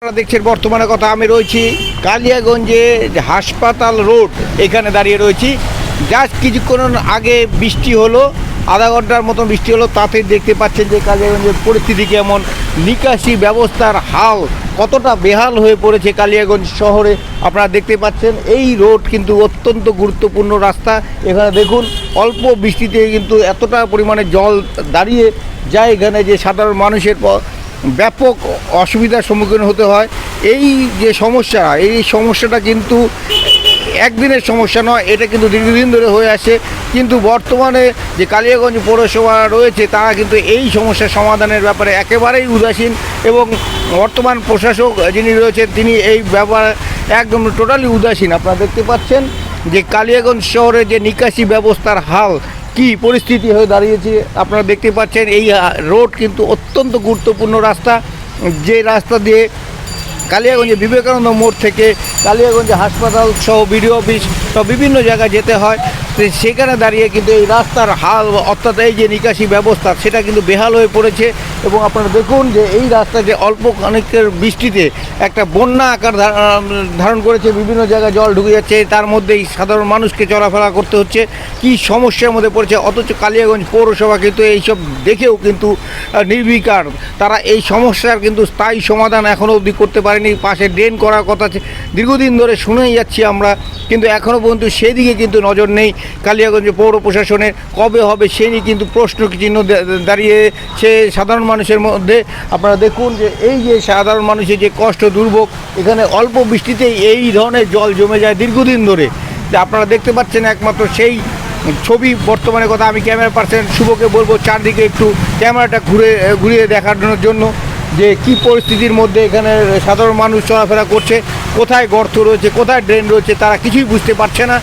আপনারা দেখছেন বর্তমানে কথা, আমি রয়েছি কালিয়াগঞ্জে হাসপাতাল রোড, এখানে দাঁড়িয়ে রয়েছি। জাস্ট কিছুক্ষণ আগে বৃষ্টি হলো, আধা ঘন্টার মতো বৃষ্টি হলো, তাতে দেখতে পাচ্ছেন যে কালিয়াগঞ্জের পরিস্থিতি কেমন, নিকাশি ব্যবস্থার হাল কতটা বেহাল হয়ে পড়েছে কালিয়াগঞ্জ শহরে। আপনারা দেখতে পাচ্ছেন এই রোড কিন্তু অত্যন্ত গুরুত্বপূর্ণ রাস্তা। এখানে দেখুন অল্প বৃষ্টিতে কিন্তু এতটা পরিমাণে জল দাঁড়িয়ে যায় এখানে, যে সাধারণ মানুষের ব্যাপক অসুবিধার সম্মুখীন হতে হয়। এই যে সমস্যা, এই সমস্যাটা কিন্তু একদিনের সমস্যা নয়, এটা কিন্তু দীর্ঘদিন ধরে হয়ে আসে। কিন্তু বর্তমানে যে কালিয়াগঞ্জ পৌরসভা রয়েছে তারা কিন্তু এই সমস্যার সমাধানের ব্যাপারে একেবারেই উদাসীন, এবং বর্তমান প্রশাসক যিনি রয়েছেন তিনি এই ব্যাপারে একদম টোটালি উদাসীন। আপনারা দেখতে পাচ্ছেন যে কালিয়াগঞ্জ শহরে যে নিকাশি ব্যবস্থার হাল কি পরিস্থিতি হয়ে দাঁড়িয়েছে। আপনারা দেখতে পাচ্ছেন এই রোড কিন্তু অত্যন্ত গুরুত্বপূর্ণ রাস্তা, যে রাস্তা দিয়ে কালিয়াগঞ্জে বিবেকানন্দ মোড় থেকে কালিয়াগঞ্জে হাসপাতাল সহ বিডিও অফিস সহ বিভিন্ন জায়গায় যেতে হয়। সেখানে দাঁড়িয়ে কিন্তু এই রাস্তার হাল, অর্থাৎ এই যে নিকাশি ব্যবস্থা, সেটা কিন্তু বেহাল হয়ে পড়েছে। এবং আপনারা দেখুন যে এই রাস্তা যে অল্প খানিকের বৃষ্টিতে একটা বন্যা আকার ধারণ করেছে, বিভিন্ন জায়গায় জল ঢুকে যাচ্ছে, তার মধ্যেই সাধারণ মানুষকে চলাফেরা করতে হচ্ছে, কি সমস্যার মধ্যে পড়েছে। অথচ কালিয়াগঞ্জ পৌরসভা কিন্তু এইসব দেখেও কিন্তু নির্বিকার, তারা এই সমস্যার কিন্তু স্থায়ী সমাধান এখনও অবধি করতে পারেনি। পাশে ড্রেন করার কথা দীর্ঘদিন ধরে শুনেই যাচ্ছি আমরা, কিন্তু এখনও পর্যন্ত সেদিকে কিন্তু নজর নেই কালিয়াগঞ্জ পৌর প্রশাসনের। কবে হবে সেই নিয়ে কিন্তু প্রশ্ন চিহ্ন দাঁড়িয়েছে সাধারণ মানুষের মধ্যে। আপনারা দেখুন যে এই যে সাধারণ মানুষের যে কষ্ট দুর্ভোগ, এখানে অল্প বৃষ্টিতেই এই ধরনের জল জমে যায় দীর্ঘদিন ধরে। আপনারা দেখতে পাচ্ছেন একমাত্র সেই ছবি বর্তমানে কথা। আমি ক্যামেরা পার্সন শুভকে বলবো চারদিকে একটু ক্যামেরাটা ঘুরিয়ে দেখানোর জন্য যে কি পরিস্থিতির মধ্যে এখানে সাধারণ মানুষ চলাফেরা করছে, কোথায় গর্ত রয়েছে, কোথায় ড্রেন রয়েছে, তারা কিছুই বুঝতে পারছে না।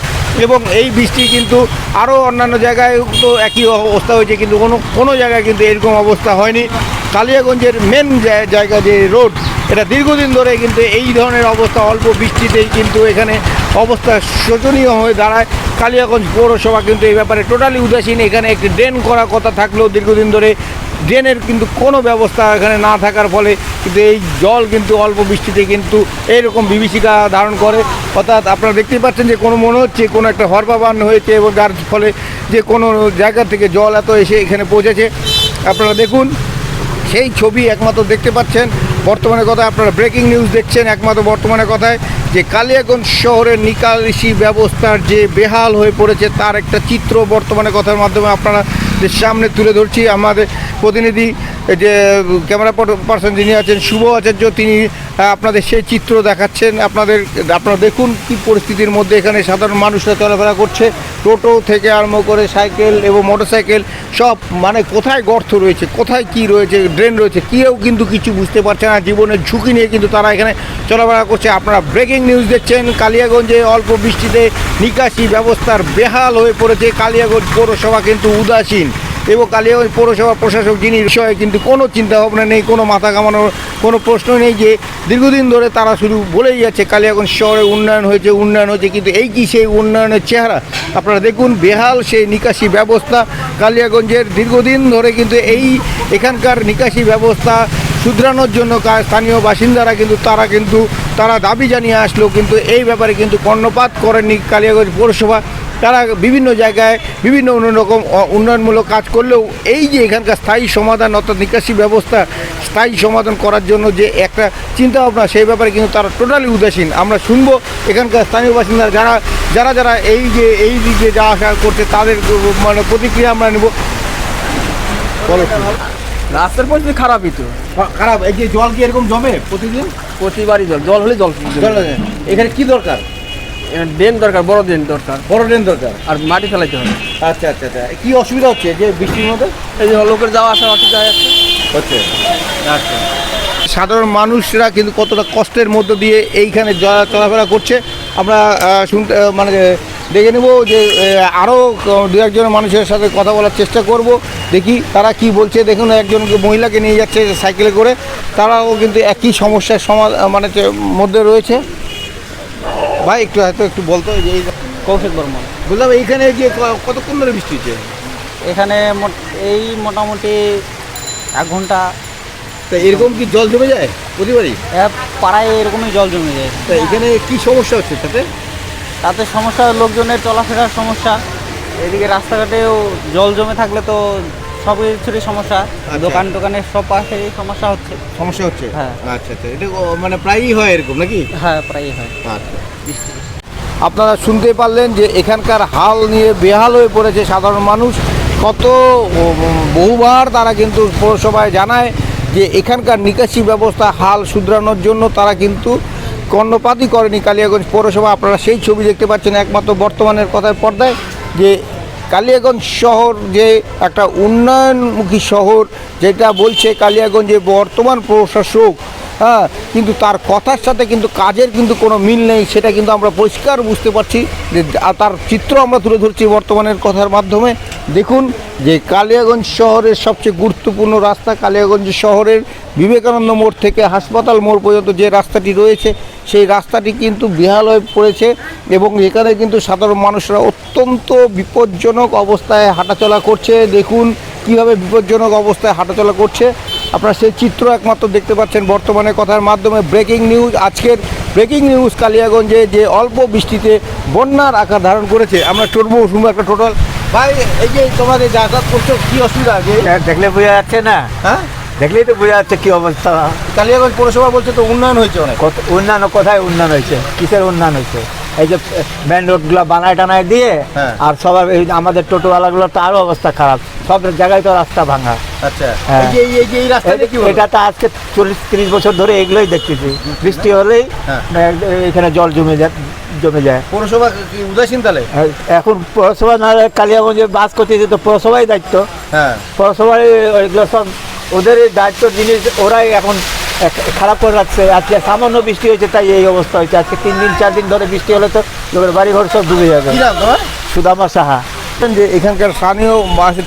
এবং এই বৃষ্টি কিন্তু আরও অন্যান্য জায়গায় তো একই অবস্থা হয়েছে, কিন্তু কোনো জায়গায় কিন্তু এরকম অবস্থা হয়নি। কালিয়াগঞ্জের মেন জায়গা যে রোড, এটা দীর্ঘদিন ধরে কিন্তু এই ধরনের অবস্থা, অল্প বৃষ্টিতেই কিন্তু এখানে অবস্থা শোচনীয় হয়ে দাঁড়ায়। কালিয়াগঞ্জ পৌরসভা কিন্তু এই ব্যাপারে টোটালি উদাসীন। এখানে একটি ড্রেন করার কথা থাকলেও দীর্ঘদিন ধরে ড্রেনের কিন্তু কোনো ব্যবস্থা এখানে না থাকার ফলে কিন্তু এই জল কিন্তু অল্প বৃষ্টিতে কিন্তু এইরকম বিভীষিকা ধারণ করে। অর্থাৎ আপনারা দেখতেই পাচ্ছেন যে কোনো মনে হচ্ছে কোনো একটা হরপাবান হয়েছে, এবং যার ফলে যে কোনো জায়গা থেকে জল এত এসে এখানে পৌঁছেছে। আপনারা দেখুন সেই ছবি একমাত্র দেখতে পাচ্ছেন বর্তমানে কথায়। আপনারা ব্রেকিং নিউজ দেখছেন একমাত্র বর্তমানে কথায়, যে কালিয়াগঞ্জ শহরের নিকাশি ব্যবস্থার যে বেহাল হয়ে পড়েছে তার একটা চিত্র বর্তমানে কথার মাধ্যমে আপনারা সামনে তুলে ধরছি। আমাদের প্রতিনিধি যে ক্যামেরা পার্সন যিনি আছেন শুভ আচার্য, তিনি আপনাদের সেই চিত্র দেখাচ্ছেন। আপনারা দেখুন কি পরিস্থিতির মধ্যে এখানে সাধারণ মানুষরা চলাফেরা করছে, টোটো থেকে আরম্ভ করে সাইকেল এবং মোটরসাইকেল সব, মানে কোথায় গর্ত রয়েছে, কোথায় কি রয়েছে, ড্রেন রয়েছে, কেউ কিন্তু কিছু বুঝতে পারছে না। জীবনের ঝুঁকি নিয়ে কিন্তু তারা এখানে চলাফেরা করছে। আপনারা ব্রেকিং নিউজ দেখছেন। কালিয়াগঞ্জে অল্প বৃষ্টিতে নিকাশি ব্যবস্থার বেহাল হয়ে পড়েছে, কালিয়াগঞ্জ পৌরসভা কিন্তু উদাসীন, এবং কালিয়াগঞ্জ পৌরসভা প্রশাসক যিনি বিষয়ে কিন্তু কোনো চিন্তাভাবনা নেই, কোনো মাথা ঘামানোর কোনো প্রশ্ন নেই। যে দীর্ঘদিন ধরে তারা শুধু বলেই যাচ্ছে কালিয়াগঞ্জ শহরে উন্নয়ন হয়েছে, কিন্তু এই কি সেই উন্নয়নের চেহারা? আপনারা দেখুন বেহাল সেই নিকাশি ব্যবস্থা কালিয়াগঞ্জের। দীর্ঘদিন ধরে কিন্তু এখানকার নিকাশি ব্যবস্থা শুধরানোর জন্য স্থানীয় বাসিন্দারা তারা দাবি জানিয়ে আসলেও কিন্তু এই ব্যাপারে কিন্তু কর্ণপাত করেননি কালিয়াগঞ্জ পৌরসভা। তারা বিভিন্ন জায়গায় বিভিন্ন রকম উন্নয়নমূলক কাজ করলেও এই যে এখানকার স্থায়ী সমাধান, অর্থাৎ নিকাশি ব্যবস্থা স্থায়ী সমাধান করার জন্য যে একটা চিন্তাভাবনা, সেই ব্যাপারে কিন্তু তারা টোটালি উদাসীন। আমরা শুনবো এখানকার স্থানীয় বাসিন্দা যারা এই দিকে যা আসা করছে তাদের মানে প্রতিক্রিয়া আমরা নেব। রাস্তার পরিস্থিতি খারাপই তো, খারাপ। এই যে জল কি এরকম জমে প্রতিবারই জল হলে জল এখানে কি দরকার? ড্রেন দরকার, বড় ড্রেন দরকার, আর মাটি ফেলাইতে হবে। আচ্ছা, কি অসুবিধা হচ্ছে যে বৃষ্টির মধ্যে? এই যে লোকের যাওয়া আসা অসুবিধা হচ্ছে। আচ্ছা, সাধারণ মানুষরা কিন্তু কতটা কষ্টের মধ্য দিয়ে এইখানে চলাফেরা করছে আমরা শুনতে দেখে নেব। যে আরও দু একজন মানুষের সাথে কথা বলার চেষ্টা করব, দেখি তারা কি বলছে। দেখুন একজন মহিলাকে নিয়ে যাচ্ছে সাইকেলে করে, তারাও কিন্তু একই সমস্যার মধ্যে রয়েছে। ভাই একটু বলতো যে এই কৌশিক বর্মন বললাম, এইখানে যে কতক্ষণ ধরে বৃষ্টি হচ্ছে? এখানে এই মোটামুটি 1 ঘন্টা তা এরকম কি জল জমে যায় প্রতিবারই? পাড়ায় এরকমই জল জমে যায়। তা এখানে কি সমস্যা হচ্ছে তাতে সমস্যা লোকজনের চলাফেরার সমস্যা, এদিকে রাস্তাঘাটেও জল জমে থাকলে তো সব কিছুরই সমস্যা, দোকান টোকানের সব পাশেই সমস্যা হচ্ছে। হ্যাঁ, আচ্ছা আচ্ছা, এটা মানে প্রায়ই হয় এরকম নাকি? হ্যাঁ, প্রায়ই হয়। আচ্ছা, আপনারা শুনতে পারলেন যে এখানকার হাল নিয়ে বেহাল হয়ে পড়েছে সাধারণ মানুষ। কত বহুবার তারা কিন্তু পৌরসভায় জানায় যে এখানকার নিকাশি ব্যবস্থা হাল শুধরানোর জন্য তারা কিন্তু কর্ণপাতই করেনি কালিয়াগঞ্জ পৌরসভা। আপনারা সেই ছবি দেখতে পাচ্ছেন একমাত্র বর্তমানের কথার পর্দায়, যে কালিয়াগঞ্জ শহর যে একটা উন্নয়নমুখী শহর যেটা বলছে কালিয়াগঞ্জে বর্তমান প্রশাসক, হ্যাঁ, কিন্তু তার কথার সাথে কিন্তু কাজের কিন্তু কোনো মিল নেই, সেটা কিন্তু আমরা পরিষ্কার বুঝতে পারছি। যে তার চিত্র আমরা তুলে ধরছি বর্তমানের কথার মাধ্যমে। দেখুন যে কালিয়াগঞ্জ শহরের সবচেয়ে গুরুত্বপূর্ণ রাস্তা, কালিয়াগঞ্জ শহরের বিবেকানন্দ মোড় থেকে হাসপাতাল মোড় পর্যন্ত যে রাস্তাটি রয়েছে সেই রাস্তাটি কিন্তু বেহাল হয়ে পড়েছে এবং এখানে কিন্তু সাধারণ মানুষরা অত্যন্ত বিপজ্জনক অবস্থায় হাঁটাচলা করছে। দেখুন কীভাবে বিপজ্জনক অবস্থায় হাঁটাচলা করছে, আপনারা সেই চিত্র একমাত্র দেখতে পাচ্ছেন বর্তমানে কথার মাধ্যমে। ব্রেকিং নিউজ, আজকের ব্রেকিং নিউজ কালিয়াগঞ্জে যে অল্প বৃষ্টিতে বন্যার আকার ধারণ করেছে। আমরা চড়বো শুনবো একটা টোটাল। ভাই, এই যে তোমাদের যাতায়াত করছো কী অসুবিধা আছে? দেখলে বোঝা যাচ্ছে না? হ্যাঁ, দেখলেই তো বোঝা যাচ্ছে কি অবস্থা। কালিয়াগঞ্জ পৌরসভা বলছে তো উন্নয়ন হয়েছে অনেক। উন্নয়ন কোথায় উন্নয়ন হয়েছে? কিসের উন্নয়ন হয়েছে? এই যে মেন রোডগুলো বানায় টানায় দিয়ে, হ্যাঁ, আর সবার এই আমাদের টোটোওয়ালাগুলোর তো আরো অবস্থা খারাপ, সব জায়গায় তো রাস্তা ভাঙা। আচ্ছা, হ্যাঁ। এই রাস্তাটা কি এটা তো আজকে 40-30 বছর ধরে এগুলোই দেখতেছি, বৃষ্টি হলেই এখানে জল জমে যায়। পৌরসভা কি উদাসীন তাহলে? এখন পৌরসভা না, কালিয়াগঞ্জে বাস করতে তো পৌরসভাই দায়িত্ব। হ্যাঁ, পৌরসভায় এগুলো সব ওদের দায়িত্ব জিনিস, ওরাই এখন খারাপ করে রাখছে। আজকে সামান্য বৃষ্টি হয়েছে তাই এই অবস্থা হয়েছে। আজকে 3-4 দিন ধরে বৃষ্টি হলে তো লোকের বাড়িঘর সব ডুবে যাবে। সুদামা সাহা। যে এখানকার স্থানীয়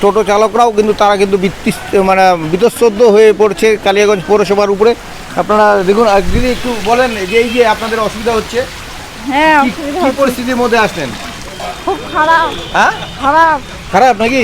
টোটো চালকরাও কিন্তু তারা কিন্তু মানে বিতশ্রদ্ধ হয়ে পড়ছে কালিয়াগঞ্জ পৌরসভার উপরে। আপনারা দেখুন, দিদি একটু বলেন যে এই যে আপনাদের অসুবিধা হচ্ছে, হ্যাঁ, কি পরিস্থিতির মধ্যে আসলেন? খুব খারাপ। হ্যাঁ, খারাপ। খারাপ নাকি?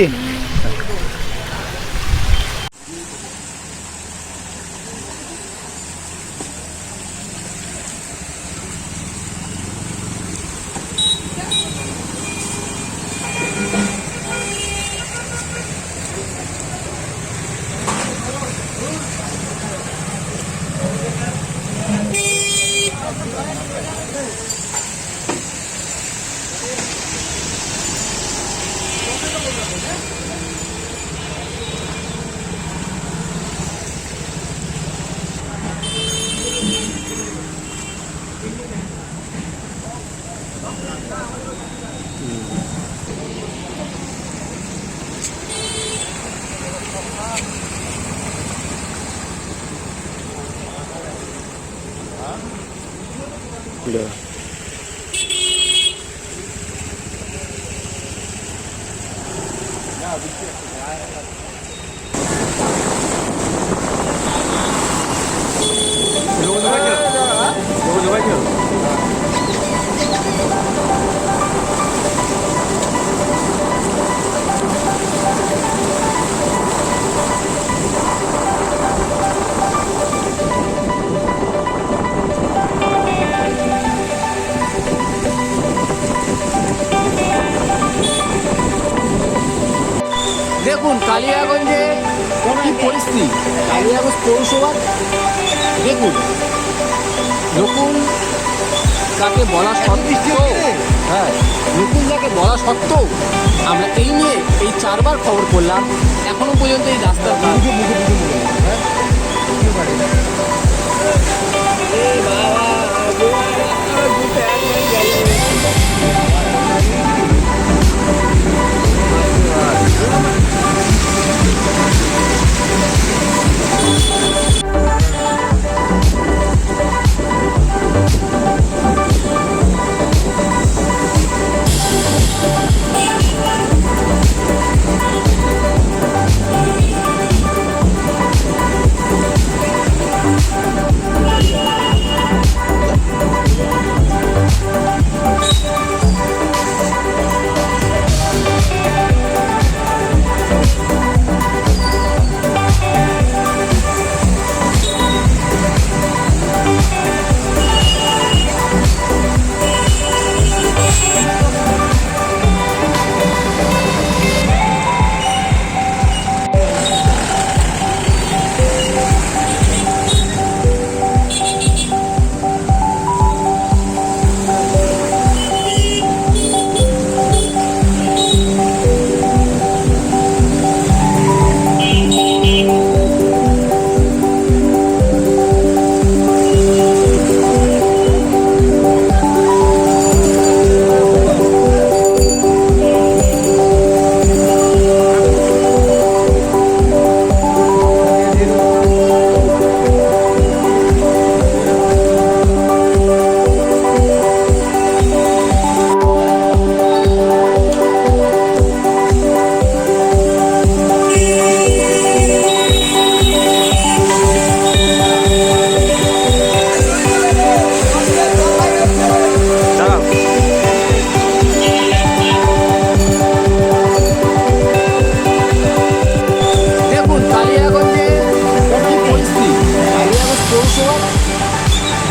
দেখুন কালিয়াগঞ্জে কি পরিস্থিতি, কালিয়াগঞ্জ পৌরসভার দেখুন, নকুল যাকে বলা সত্ত্বেও, হ্যাঁ, নকুল যাকে বলা সত্ত্বেও আমরা এই নিয়ে 4বার খবর করলাম, এখনো পর্যন্ত এই রাস্তার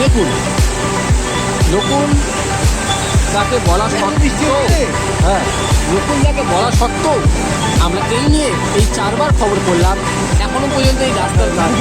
দেখুন নকুল যাকে বলা সত্ত্বেও হ্যাঁ নকুল যাকে বলা সত্ত্বেও আমরা এই নিয়ে এই 4 বার খবর করলাম, এখনো পর্যন্ত এই রাস্তার কাজ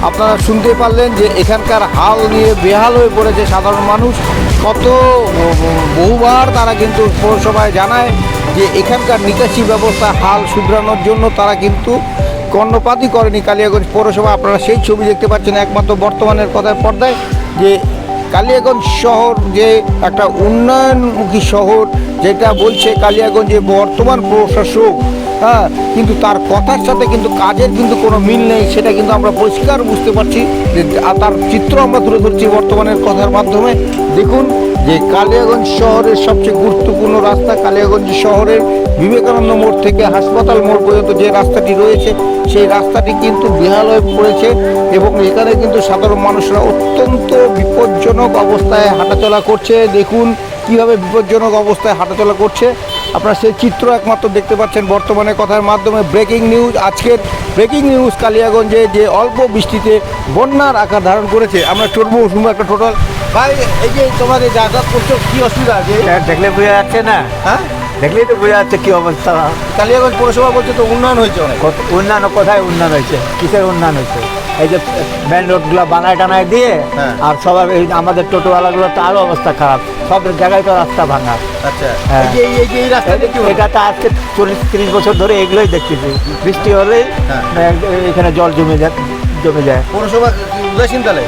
আপনারা শুনতে পারলেন যে এখানকার হাল নিয়ে বেহাল হয়ে পড়েছে সাধারণ মানুষ। কত বহুবার তারা কিন্তু পৌরসভায় জানায় যে এখানকার নিকাশি ব্যবস্থা হাল শুধরানোর জন্য তারা কিন্তু কর্ণপাতই করেনি কালিয়াগঞ্জ পৌরসভা। আপনারা সেই ছবি দেখতে পাচ্ছেন একমাত্র বর্তমানের কথার পর্দায়, যে কালিয়াগঞ্জ শহর যে একটা উন্নয়নমুখী শহর যেটা বলছে কালিয়াগঞ্জে বর্তমান প্রশাসক, হ্যাঁ, কিন্তু তার কথার সাথে কিন্তু কাজের কিন্তু কোনো মিল নেই, সেটা কিন্তু আমরা পরিষ্কার বুঝতে পারছি। যে তার চিত্র আমরা তুলে ধরছি বর্তমানের কথার মাধ্যমে। দেখুন যে কালিয়াগঞ্জ শহরের সবচেয়ে গুরুত্বপূর্ণ রাস্তা, কালিয়াগঞ্জ শহরের বিবেকানন্দ মোড় থেকে হাসপাতাল মোড় পর্যন্ত যে রাস্তাটি রয়েছে সেই রাস্তাটি কিন্তু বেহাল হয়ে পড়েছে এবং এখানে কিন্তু সাধারণ মানুষরা অত্যন্ত বিপজ্জনক অবস্থায় হাঁটাচলা করছে। দেখুন কীভাবে বিপজ্জনক অবস্থায় হাঁটাচলা করছে, আপনারা সেই চিত্র একমাত্র দেখতে পাচ্ছেন বর্তমানে কথার মাধ্যমে। ব্রেকিং নিউজ, আজকের ব্রেকিং নিউজ, কালিয়াগঞ্জে যে অল্প বৃষ্টিতে বন্যার আকার ধারণ করেছে। আমরা চলবো শুনবো একটা টোটাল। ভাই এই যে তোমার এই যাতায়াত করছো কী অসুবিধা আছে? দেখলে বোঝা যাচ্ছে না, হ্যাঁ দেখলেই তো বোঝা যাচ্ছে কী অবস্থা। কালিয়াগঞ্জ পৌরসভা বলছে তো উন্নয়ন হয়েছে অনেক। উন্নয়ন কোথায় উন্নয়ন হয়েছে? কিসের উন্নয়ন হয়েছে? এই যে মেন রোডগুলো বানায় টানায় দিয়ে, হ্যাঁ। আর সবার এই আমাদের টোটোওয়ালাগুলো তো আরও অবস্থা খারাপ, সব জায়গায় তো রাস্তা ভাঙা। আচ্ছা, হ্যাঁ। এই রাস্তাটা কি এটা তো আজকে 40-30 বছর ধরে এগুলোই দেখতেছি, বৃষ্টি হলেই হ্যাঁ। এখানে জল জমে যায়। পৌরসভা উদাসীন তাহলে?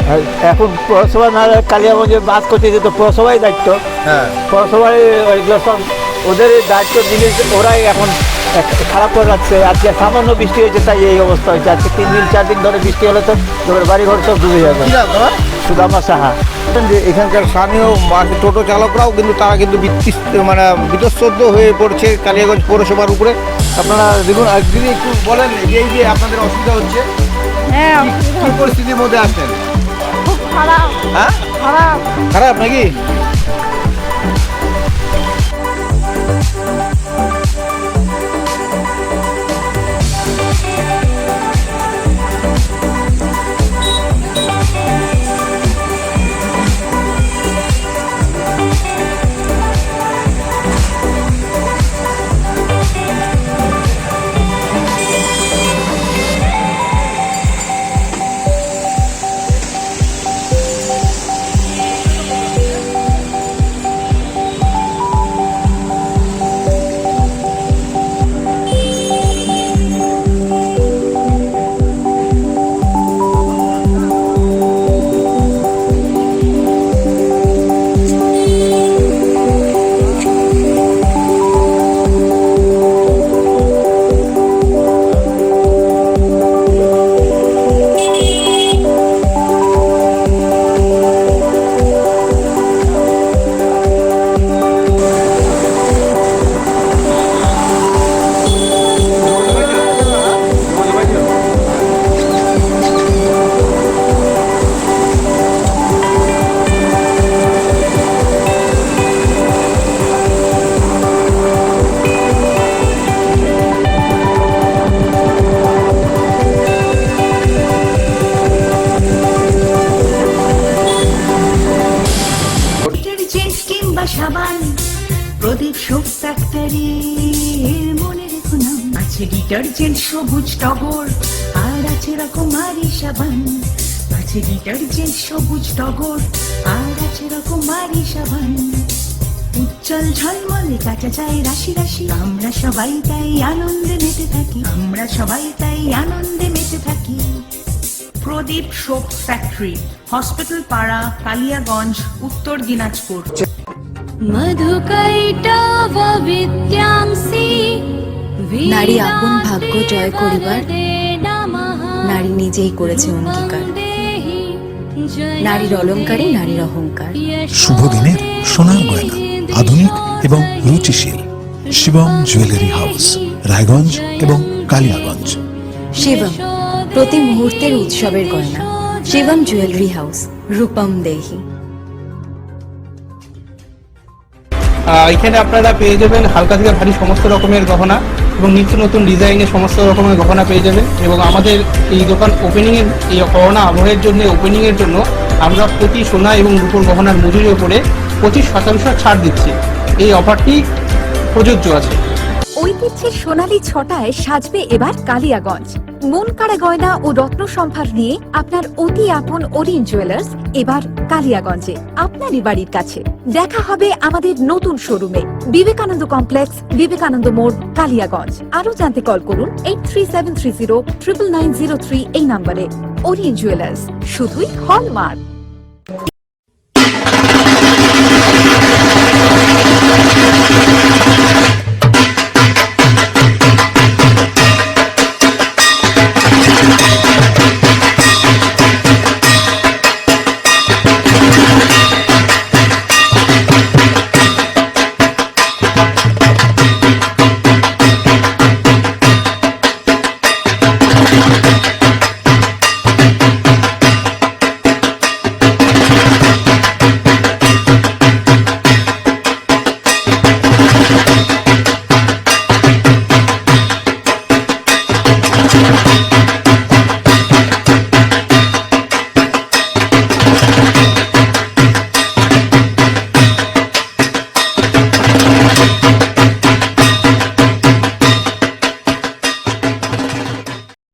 এখন পৌরসভা না কালিয়াগঞ্জে বাস করতেছে তো পৌরসভাই দায়িত্ব, হ্যাঁ, পৌরসভায় ওইগুলো সব ওদের দায়িত্ব জিনিস ওরাই এখন খারাপ করে রাখছে। আজকে সামান্য বৃষ্টি হয়েছে তাই এই অবস্থা হয়েছে। আজকে 3-4 দিন ধরে বৃষ্টি হলে তো লোকের বাড়িঘর সব ডুবে যাবে। কি নাম তোমার? সুদামা সাহা। যে এখানকার স্থানীয় টোটো চালকরাও কিন্তু তারা কিন্তু মানে বিতঃসদ্য হয়ে পড়ছে কালিয়াগঞ্জ পৌরসভার উপরে। আপনারা দেখুন, দিদি একটু বলেন এই যে আপনাদের অসুবিধা হচ্ছে, হ্যাঁ কি পরিস্থিতির মধ্যে আসছেন? খুব খারাপ হ্যাঁ, খারাপ। খারাপ নাকি? কিংবা সাবান, প্রদীপ সোপ ফ্যাক্টরির মনে রেখো নাম। আছে ডিটারজেন্ট সবুজ টগর, আর আছে রকমারি সাবান। আছে ডিটারজেন্ট সবুজ টগর, আর আছে রকমারি সাবান। উজ্জ্বল ঝলমলে কাঁচা যায় রাশি রাশি, আমরা সবাই তাই আনন্দে মেতে থাকি। আমরা সবাই তাই আনন্দে মেতে থাকি। প্রদীপ সোপ ফ্যাক্টরি, হসপিটাল পাড়া, কালিয়াগঞ্জ, উত্তর দিনাজপুর। নারী আপন ভাগ্য জয় করিবার নারী নিজেই করেছে অঙ্গীকার। নারীর অলঙ্কারে নারীর অহংকার। শুভ দিনের সোনার গয়না, আধুনিক এবং রুচিশীল। শিবম জুয়েলারি হাউস, রায়গঞ্জ এবং কালিয়াগঞ্জ। শিবম, প্রতি মুহূর্তের উৎসবের গয়না। শিবম জুয়েলারি হাউস, রূপম দেহি। এখানে আপনারা পেয়ে যাবেন হালকা থেকে ভারী সমস্ত রকমের গহনা এবং নিত্য নতুন ডিজাইনের সমস্ত রকমের গহনা পেয়ে যাবেন। এবং আমাদের এই দোকান ওপেনিংয়ের এই করোনা আবহের জন্য ওপেনিংয়ের জন্য আমরা প্রতি সোনা এবং রূপোর গহনার মজুরির উপরে 25% ছাড় দিচ্ছি। এই অফারটি প্রযোজ্য আছে। ঐতিহ্যের সোনালী ছটায় সাজবে এবার কালিয়াগঞ্জ। মন কাড়া গয়না ও রত্ন সম্ভার নিয়ে আপনার অতি আপন ওরিয়েন্ট জুয়েলার্স এবার কালিয়াগঞ্জে, আপনারই বাড়ির কাছে। দেখা হবে আমাদের নতুন শোরুমে, বিবেকানন্দ কমপ্লেক্স, বিবেকানন্দ মোড়, কালিয়াগঞ্জ। আরো জানতে কল করুন 8373099903 এই নম্বরে। ওরিয়েন্ট জুয়েলার্স, শুধুই হলমার্ক।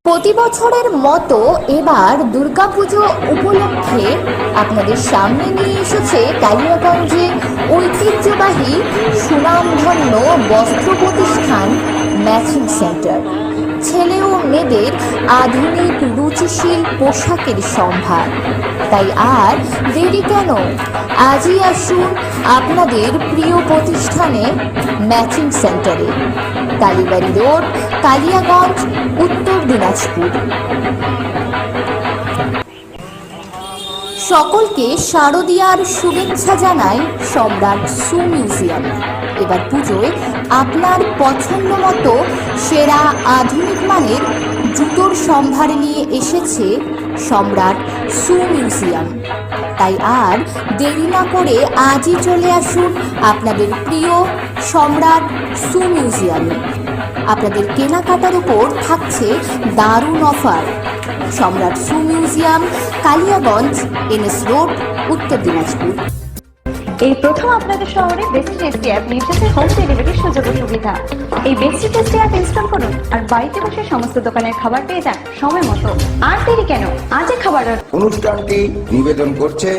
প্রতি বছরের মতো এবার দুর্গাপুজো উপলক্ষে আপনাদের সামনে নিয়ে এসেছে কালিয়াগঞ্জে ঐতিহ্যবাহী সুনামধন্য বস্ত্র প্রতিষ্ঠান ম্যাচিং সেন্টার। ছেলে ও মেয়েদের আধুনিক রুচিশীল পোশাকের সম্ভার। তাই আর দেরি কেন, আজই আসুন আপনাদের প্রিয় প্রতিষ্ঠানে ম্যাচিং সেন্টারে, কালীবাড়ি রোড, কালিয়াগঞ্জ, উত্তর দিনাজপুর। সকলকে শারদীয়ার শুভেচ্ছা জানায় সম্রাট শু মিউজিয়াম। এবার পুজোয় আপনার পছন্দ মতো সেরা আধুনিক মানের জুতোর সম্ভার নিয়ে এসেছে সম্রাট শু মিউজিয়াম। তাই আর দেরি না করে আজই চলে আসুন আপনাদের প্রিয় সম্রাট শু মিউজিয়ামে। আপনাদের কেনাকাটার উপর থাকছে দারুণ অফার। সম্রাট শু মিউজিয়াম, কালিয়াগঞ্জ, NS রোড, উত্তর দিনাজপুর। এই প্রথম আপনাদের শহরে বেস্ট টেস্টি অ্যাপ নিয়ে এসেছে হোম ডেলিভারির সুযোগ সুবিধা। এই বেস্ট টেস্টি অ্যাপ ইনস্টল করুন আর বাড়িতে বসে সমস্ত দোকানের খাবার পেয়ে যান সময় মতো। আর দেরি কেন, আজই খাবার। অনুষ্ঠানটি নিবেদন করছে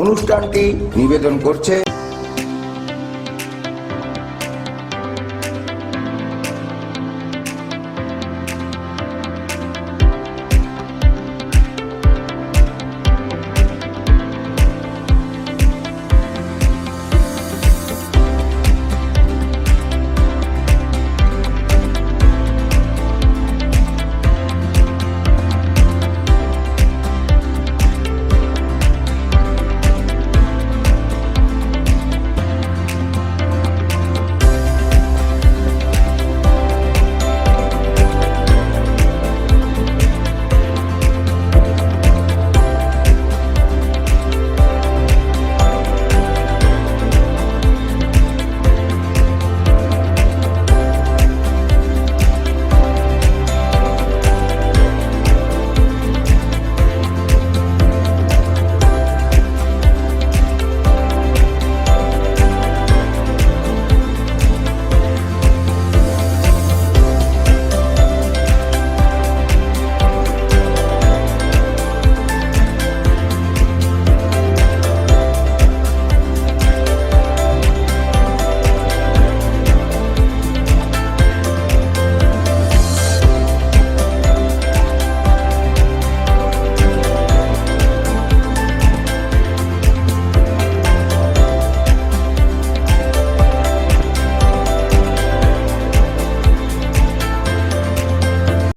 অনুষ্ঠানটি নিবেদন করছে